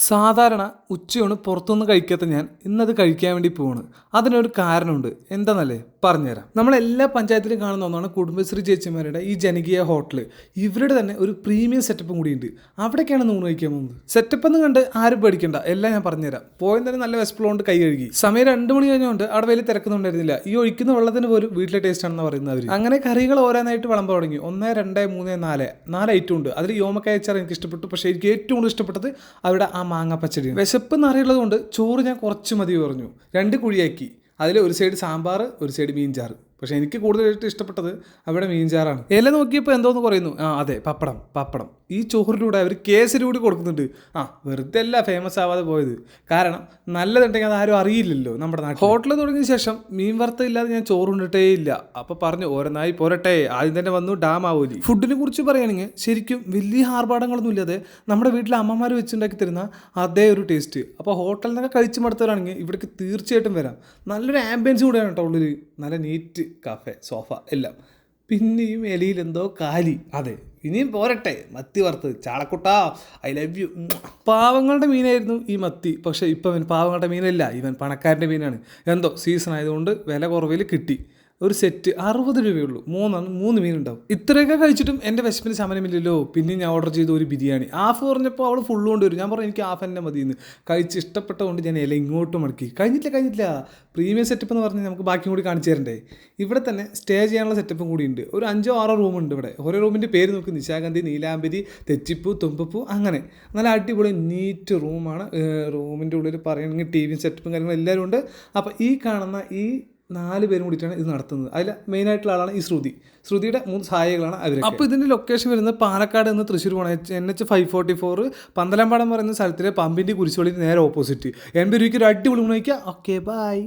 സാധാരണ ഉച്ചയൂണ് പുറത്തുനിന്ന് കഴിക്കാത്ത ഞാൻ ഇന്നത് കഴിക്കാൻ വേണ്ടി പോവാണ്. അതിനൊരു കാരണമുണ്ട്. എന്താണെന്നല്ലേ പറഞ്ഞുതരാം. നമ്മളെല്ലാ പഞ്ചായത്തിലും കാണുന്ന ഒന്നാണ് കുടുംബശ്രീ ചേച്ചിമാരുടെ ഈ ജനകീയ ഹോട്ടൽ. ഇവരുടെ തന്നെ ഒരു പ്രീമിയം സെറ്റപ്പും കൂടിയുണ്ട്. അവിടേക്കാണ് ഊണ് കഴിക്കാൻ പോകുന്നത്. സെറ്റപ്പ് എന്ന് കണ്ട് ആരും പേടിക്കണ്ട, എല്ലാം ഞാൻ പറഞ്ഞുതരാം. പോയെന്ന് തന്നെ നല്ല വിശപ്പുള്ളതുകൊണ്ട് കൈ കഴുകി. സമയം 2 മണി കഴിഞ്ഞുകൊണ്ട് അവിടെ വലിയ തിരക്കൊന്നും ഉണ്ടായിരുന്നില്ല. ഈ ഒഴിക്കുന്ന വെള്ളത്തിന് പോലും വീട്ടിലെ ടേസ്റ്റ് ആണെന്ന് പറയുന്നവർ. അങ്ങനെ കറികൾ ഓരോന്നായിട്ട് വിളമ്പ തുടങ്ങി. 1, 2, 3, 4 ഐറ്റം ഉണ്ട്. അതിൽ യോമക്കായ അച്ചാർ എനിക്ക് ഇഷ്ടപ്പെട്ടു. പക്ഷേ എനിക്ക് ഏറ്റവും കൂടുതൽ ഇഷ്ടപ്പെട്ടത് അവിടെ ആ മാങ്ങ പച്ചടി. വിശപ്പ് എന്നറിയുള്ളത് കൊണ്ട് ചോറ് ഞാൻ കുറച്ച് മതി പറഞ്ഞു. 2 കുഴിയാക്കി. അതിൽ ഒരു സൈഡ് സാമ്പാർ, ഒരു സൈഡ് മീൻചാറ്. പക്ഷേ എനിക്ക് കൂടുതലായിട്ട് ഇഷ്ടപ്പെട്ടത് അവിടെ മീൻചാറാണ്. ഇല നോക്കിയപ്പോൾ എന്തോന്ന് പറയുന്നു. അതെ, പപ്പടം. ഈ ചോറിലൂടെ അവർ കേസരി കൂടി കൊടുക്കുന്നുണ്ട്. വെറുതെ അല്ല ഫേമസ് ആവാതെ പോയത്. കാരണം നല്ലതുണ്ടെങ്കിൽ അത് ആരും അറിയില്ലല്ലോ നമ്മുടെ നാട്ടിൽ. ഹോട്ടൽ തുടങ്ങിയ ശേഷം മീൻ വറുത്ത ഇല്ലാതെ ഞാൻ ചോറുണ്ടിട്ടേ ഇല്ല. അപ്പോൾ പറഞ്ഞു ഓരോന്നായി പോരട്ടെ, ആദ്യം തന്നെ വന്നു ഡാം ആവൂലി. ഫുഡിനെ കുറിച്ച് പറയുകയാണെങ്കിൽ ശരിക്കും വലിയ ആർഭാടങ്ങളൊന്നും ഇല്ലാതെ നമ്മുടെ വീട്ടിലെ അമ്മമാർ വെച്ചുണ്ടാക്കി തരുന്ന അതേ ഒരു ടേസ്റ്റ്. അപ്പോൾ ഹോട്ടലിൽ നിന്നൊക്കെ കഴിച്ച് മടുത്തവരാണെങ്കിൽ ഇവിടേക്ക് തീർച്ചയായിട്ടും വരാം. നല്ലൊരു ആംബിയൻസ് കൂടെയാണ് കേട്ടോ ഉള്ളിൽ. നല്ല നീറ്റ് കഫേ, സോഫ എല്ലാം. പിന്നെയും എലിയിൽ എന്തോ കാലി. അതെ, ഇനിയും പോരട്ടെ, മത്തി വറുത്തത്. ചാളക്കുട്ടാ, ഐ ലവ് യു. പാവങ്ങളുടെ മീനായിരുന്നു ഈ മത്തി. പക്ഷേ ഇപ്പം ഇവൻ പാവങ്ങളുടെ മീനല്ല, ഇവൻ പണക്കാരൻ്റെ മീനാണ്. എന്തോ സീസൺ ആയതുകൊണ്ട് വില കുറവിൽ കിട്ടി. ഒരു സെറ്റ് 60 രൂപയുള്ളൂ. 3 മീനുണ്ടാവും. ഇത്രയൊക്കെ കഴിച്ചിട്ടും എൻ്റെ വിശപ്പിന് ശമനമില്ലല്ലോ. പിന്നെ ഞാൻ ഓർഡർ ചെയ്ത ഒരു ബിരിയാണി. ഹാഫ് പറഞ്ഞപ്പോൾ അവൾ ഫുള്ള് കൊണ്ടുവരും. ഞാൻ പറഞ്ഞു എനിക്ക് ഹാഫ് തന്നെ മതിയെന്ന്. കഴിച്ച് ഇഷ്ടപ്പെട്ടതുകൊണ്ട് ഞാൻ ഇല ഇങ്ങോട്ട് മടക്കി. കഴിഞ്ഞില്ല. പ്രീമിയം സെറ്റപ്പ് എന്ന് പറഞ്ഞാൽ നമുക്ക് ബാക്കിയും കൂടി കാണിച്ചു തരണ്ടേ. ഇവിടെ തന്നെ സ്റ്റേ ചെയ്യാനുള്ള സെറ്റപ്പും കൂടി ഉണ്ട്. ഒരു 5 6 റൂമുണ്ട് ഇവിടെ. ഓരോ റൂമിൻ്റെ പേര് നോക്ക്. നിശാഗന്ധി, നീലാംബരി, തെച്ചിപ്പൂ, തുമ്പപ്പൂ, അങ്ങനെ നല്ല അടിപൊളി നീറ്റ് റൂമാണ്. റൂമിൻ്റെ ഉള്ളിൽ പറയുകയാണെങ്കിൽ ടി വി സെറ്റപ്പും കാര്യങ്ങളും എല്ലാവരും ഉണ്ട്. അപ്പോൾ ഈ കാണുന്ന ഈ 4 പേരും കൂടിയിട്ടാണ് ഇത് നടത്തുന്നത്. അതിൽ മെയിനായിട്ടുള്ള ആളാണ് ഈ ശ്രുതിയുടെ 3 സഹായികളാണ് അവർ. അപ്പോൾ ഇതിൻ്റെ ലൊക്കേഷൻ വരുന്നത് പാലക്കാട് നിന്ന് തൃശ്ശൂർ പോകണം. NH 544 പന്തലമ്പാടം പറയുന്ന സ്ഥലത്തിലെ പമ്പിൻ്റെ കുരിശുപള്ളിക്ക് നേരെ ഓപ്പോസിറ്റ്. 80 രൂപയ്ക്ക് ഒരു അടിപൊളി ഊണ് കഴിക്കുക. Okay, by.